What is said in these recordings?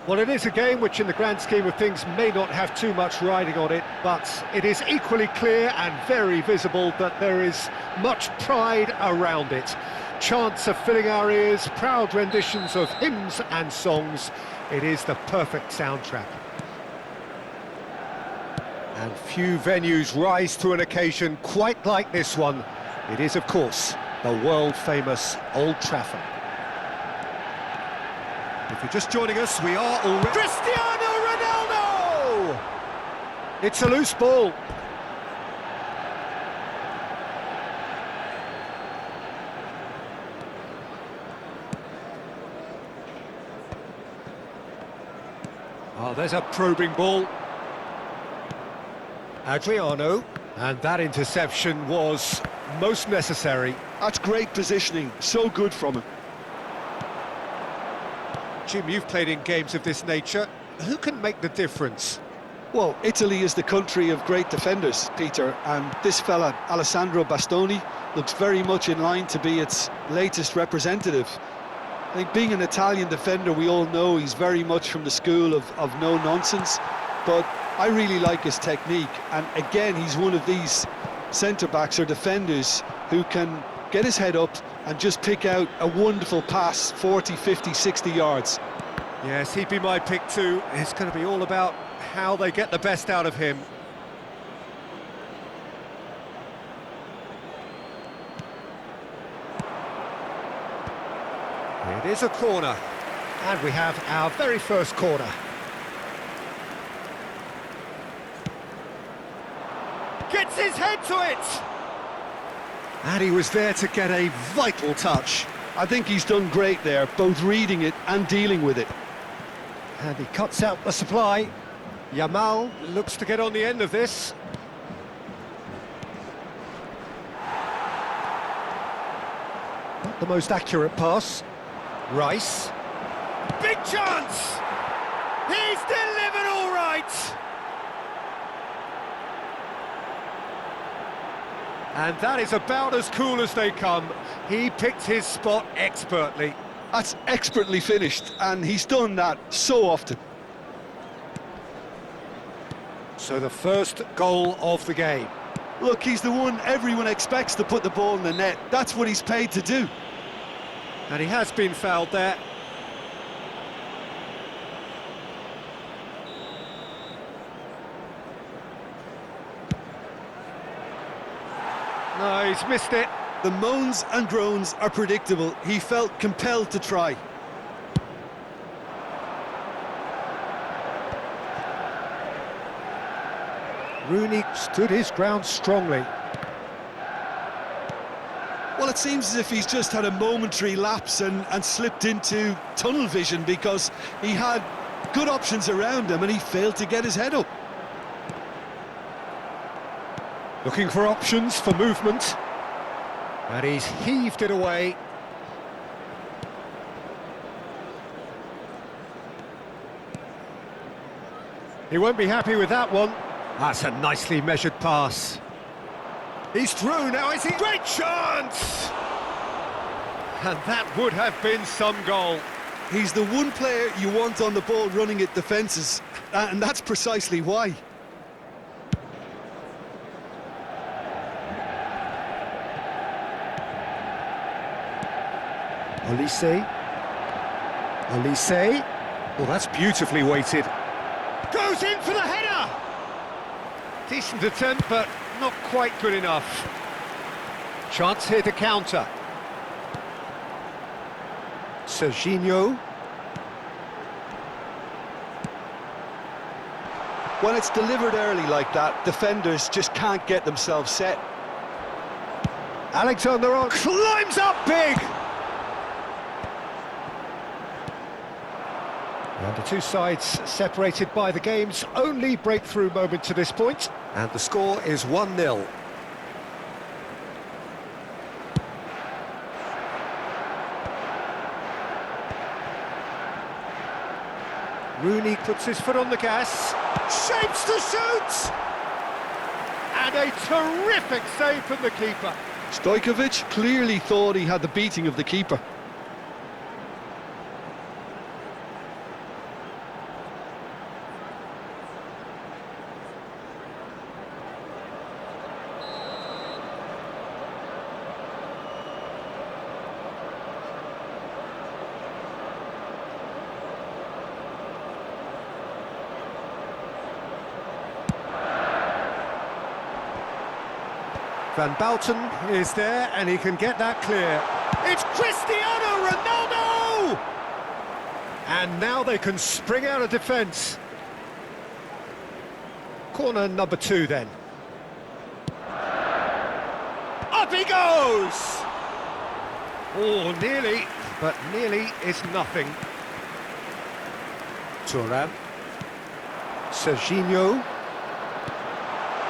Well, it is a game which in the grand scheme of things may not have too much riding on it, but it is equally clear and very visible that there is much pride around it. Chants are filling our ears, proud renditions of hymns and songs. It is the perfect soundtrack. And few venues rise to an occasion quite like this one. It is, of course, the world-famous Old Trafford. If you're just joining us, we are already... Cristiano Ronaldo! It's a loose ball. Oh, there's a probing ball. Adriano, and that interception was most necessary. That's great positioning, so good from him. Jim, you've played in games of this nature. Who can make the difference? Well, Italy is the country of great defenders, Peter, and this fella, Alessandro Bastoni, looks very much in line to be its latest representative. I think being an Italian defender, we all know he's very much from the school of no-nonsense, but I really like his technique, and again, he's one of these centre-backs or defenders who can get his head up and just pick out a wonderful pass, 40, 50, 60 yards. Yes, he'd be my pick too. It's going to be all about how they get the best out of him. It is a corner, and we have our very first corner. Gets his head to it! And he was there to get a vital touch. I think he's done great there, both reading it and dealing with it. And he cuts out the supply. Yamal looks to get on the end of this. Not the most accurate pass. Rice. Big chance! He's delivered all right! And that is about as cool as they come. He picked his spot expertly. That's expertly finished, and he's done that so often. So the first goal of the game. Look, he's the one everyone expects to put the ball in the net. That's what he's paid to do. And he has been fouled there. No, he's missed it. The moans and groans are predictable. He felt compelled to try. Rooney stood his ground strongly. Well, it seems as if he's just had a momentary lapse and slipped into tunnel vision because he had good options around him and he failed to get his head up. Looking for options for movement. And he's heaved it away. He won't be happy with that one. That's a nicely measured pass. He's through now, is he? Great chance! And that would have been some goal. He's the one player you want on the ball running at defences, and that's precisely why. Olise. Olise. Well, that's beautifully weighted. Goes in for the header! Decent attempt, but not quite good enough. Chance here to counter. Serginho. When it's delivered early like that, defenders just can't get themselves set. Alexander climbs up big! And the two sides separated by the game's only breakthrough moment to this point. And the score is 1-0. Rooney puts his foot on the gas. Shapes to shoot! And a terrific save from the keeper. Stojkovic clearly thought he had the beating of the keeper. Van Bouten is there, and he can get that clear. It's Cristiano Ronaldo! And now they can spring out of defence. Corner number 2 then. Up he goes! Oh, nearly, but nearly is nothing. Thuram. Serginho.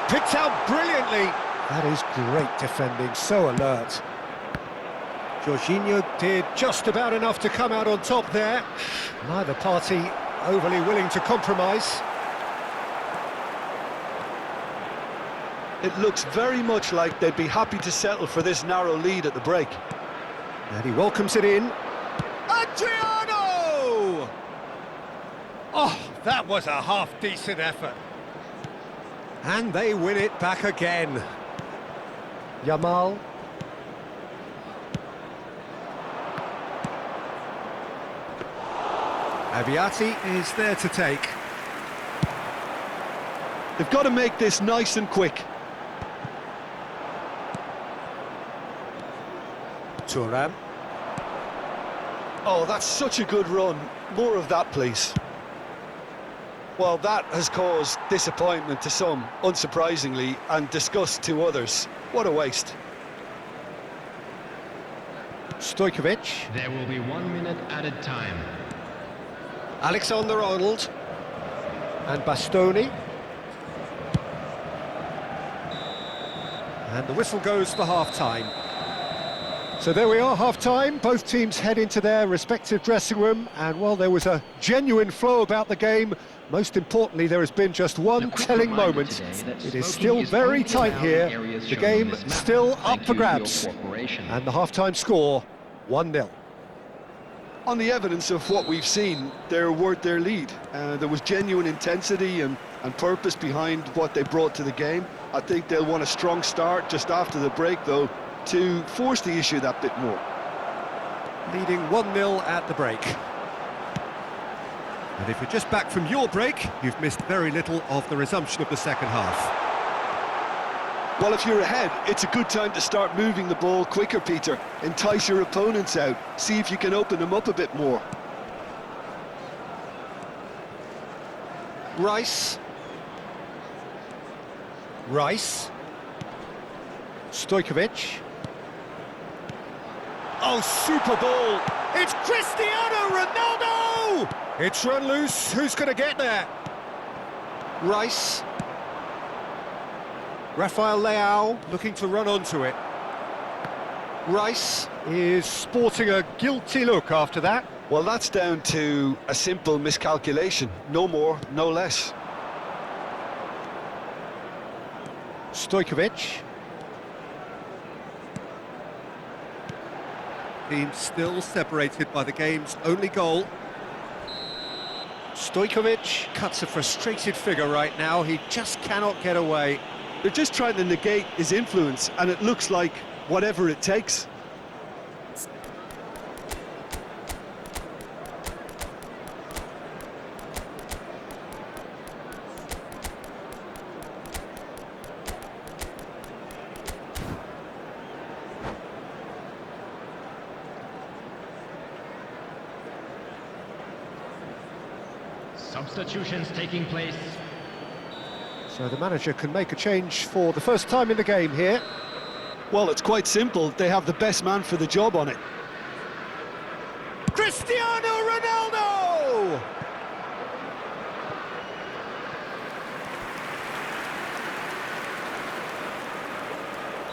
Picked out brilliantly. That is great defending, so alert. Jorginho did just about enough to come out on top there. Neither party overly willing to compromise. It looks very much like they'd be happy to settle for this narrow lead at the break. And he welcomes it in. Adriano! Oh, that was a half-decent effort. And they win it back again. Yamal. Abiati is there to take. They've got to make this nice and quick. Thuram. Oh, that's such a good run. More of that, please. Well, that has caused disappointment to some, unsurprisingly, and disgust to others. What a waste. Stojkovic. There will be 1 minute added time. Alexander-Arnold. And Bastoni. And the whistle goes for half-time. So there we are, half-time. Both teams head into their respective dressing room, and while there was a genuine flow about the game, most importantly, there has been just one telling moment. It is still very tight here. The game still up for grabs. And the half-time score, 1-0. On the evidence of what we've seen, they're worth their lead. There was genuine intensity and purpose behind what they brought to the game. I think they'll want a strong start just after the break, though, to force the issue that bit more. Leading 1-0 at the break. And if you're just back from your break, you've missed very little of the resumption of the second half. Well, if you're ahead, it's a good time to start moving the ball quicker, Peter. Entice your opponents out. See if you can open them up a bit more. Rice. Stojkovic. Oh, super ball! It's Cristiano Ronaldo! It's run loose. Who's going to get there? Rice. Rafael Leao looking to run onto it. Rice is sporting a guilty look after that. Well, that's down to a simple miscalculation. No more, no less. Stojkovic. Team still separated by the game's only goal. Stojkovic cuts a frustrated figure right now. He just cannot get away. They're just trying to negate his influence, and it looks like whatever it takes. Substitutions taking place. So the manager can make a change for the first time in the game here. Well, it's quite simple. They have the best man for the job on it. Cristiano Ronaldo!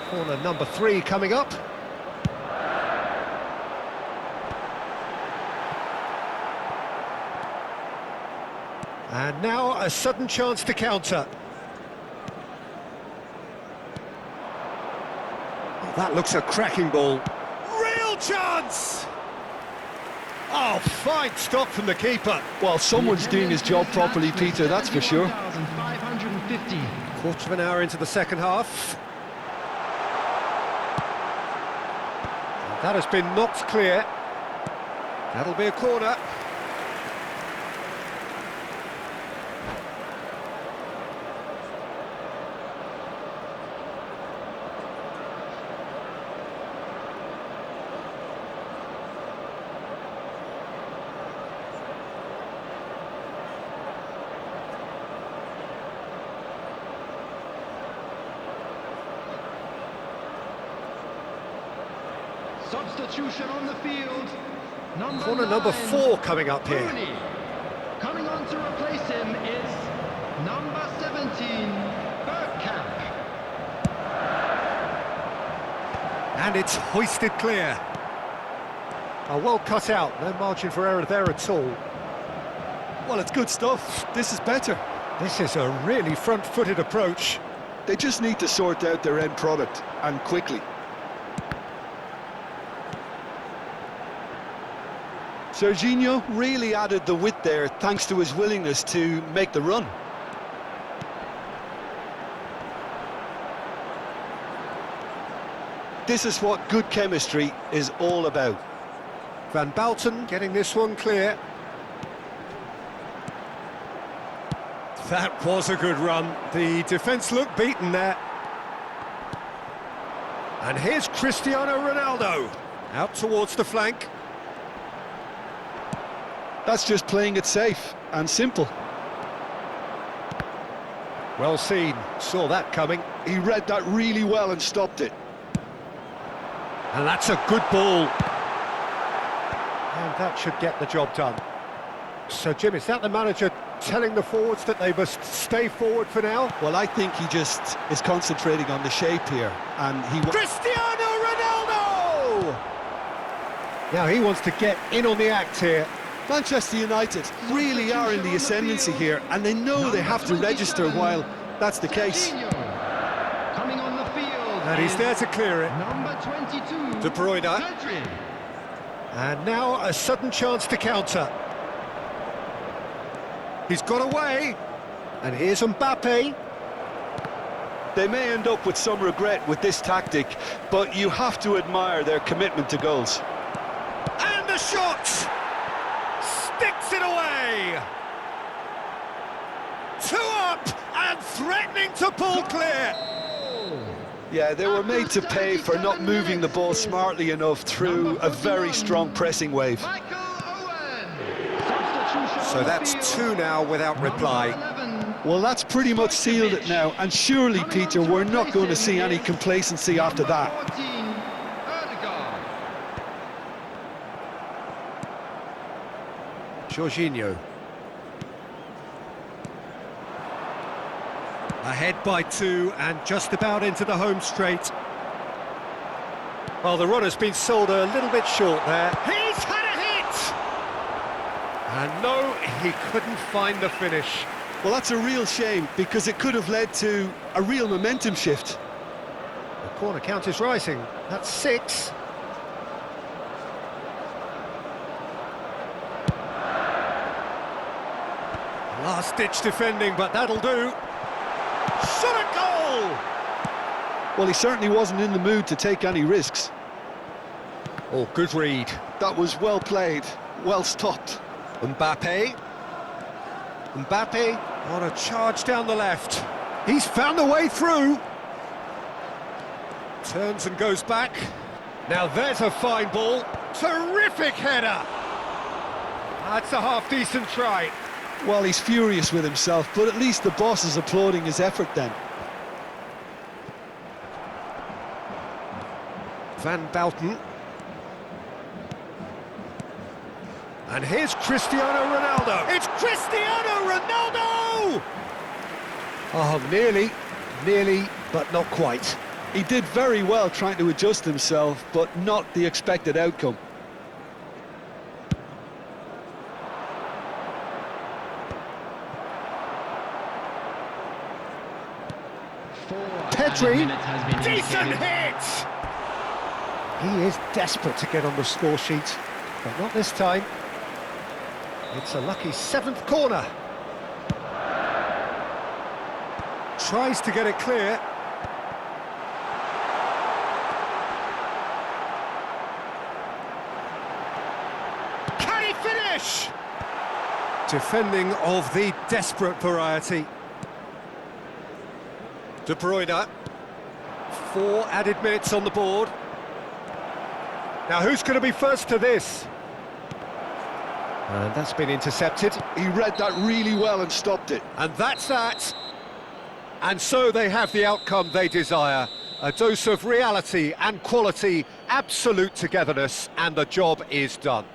Corner number 3 coming up. And now a sudden chance to counter. Oh, that looks a cracking ball. Real chance! Oh, fine stop from the keeper. Well, someone's doing his job properly, Peter, that's for sure. Quarter of an hour into the second half. And that has been knocked clear. That'll be a corner. Substitution on the field. Corner number 4 coming up here. Rooney. Coming on to replace him is number 17, Bergkamp. And it's hoisted clear. Well cut out, no margin for error there at all. Well, it's good stuff. This is better. This is a really front-footed approach. They just need to sort out their end product, and quickly. Serginho really added the width there thanks to his willingness to make the run. This is what good chemistry is all about. Van Bouten getting this one clear. That was a good run. The defence looked beaten there. And here's Cristiano Ronaldo. Out towards the flank. That's just playing it safe and simple. Well seen, saw that coming. He read that really well and stopped it. And that's a good ball. And that should get the job done. So, Jim, is that the manager telling the forwards that they must stay forward for now? Well, I think he just is concentrating on the shape here, and he... Cristiano Ronaldo! Now he wants to get in on the act here. Manchester United really are in the ascendancy here, and they know they have to register while that's the case. Coming on the field. And he's there to clear it. Number 22. De Bruyne. Pedri. And now a sudden chance to counter. He's got away. And here's Mbappe. They may end up with some regret with this tactic, but you have to admire their commitment to goals. And the shot! Sticks it away! 2 up and threatening to pull clear. Yeah, they were made to pay for not moving the ball smartly enough through a very strong pressing wave. So that's 2 now without reply. Well, that's pretty much sealed it now, and surely, Peter, we're not going to see any complacency after that. Jorginho. Ahead by 2 and just about into the home straight. Well, the run has been sold a little bit short there. He's had a hit! And no, he couldn't find the finish. Well, that's a real shame, because it could have led to a real momentum shift. The corner count is rising. That's 6. Last-ditch defending, but that'll do. Shot a goal! Well, he certainly wasn't in the mood to take any risks. Oh, good read. That was well played, well stopped. Mbappe. Mbappe on a charge down the left. He's found a way through. Turns and goes back. Now there's a fine ball. Terrific header. That's a half-decent try. Well, he's furious with himself, but at least the boss is applauding his effort then. Van Bouten. And here's Cristiano Ronaldo. It's Cristiano Ronaldo! Oh, nearly, but not quite. He did very well trying to adjust himself, but not the expected outcome. Pedri, decent hit! He is desperate to get on the score sheet, but not this time. It's a lucky 7th corner. Tries to get it clear. Can he finish? Defending of the desperate variety. De Bruyne. 4 added minutes on the board. Now who's going to be first to this? And that's been intercepted. He read that really well and stopped it. And that's that. And so they have the outcome they desire. A dose of reality and quality, absolute togetherness, and the job is done.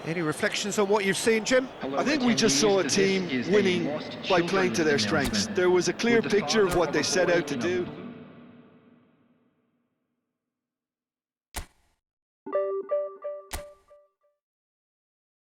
Any reflections on what you've seen, Jim? I think we just saw a team winning by playing to their strengths. There was a clear picture of what they set out to do.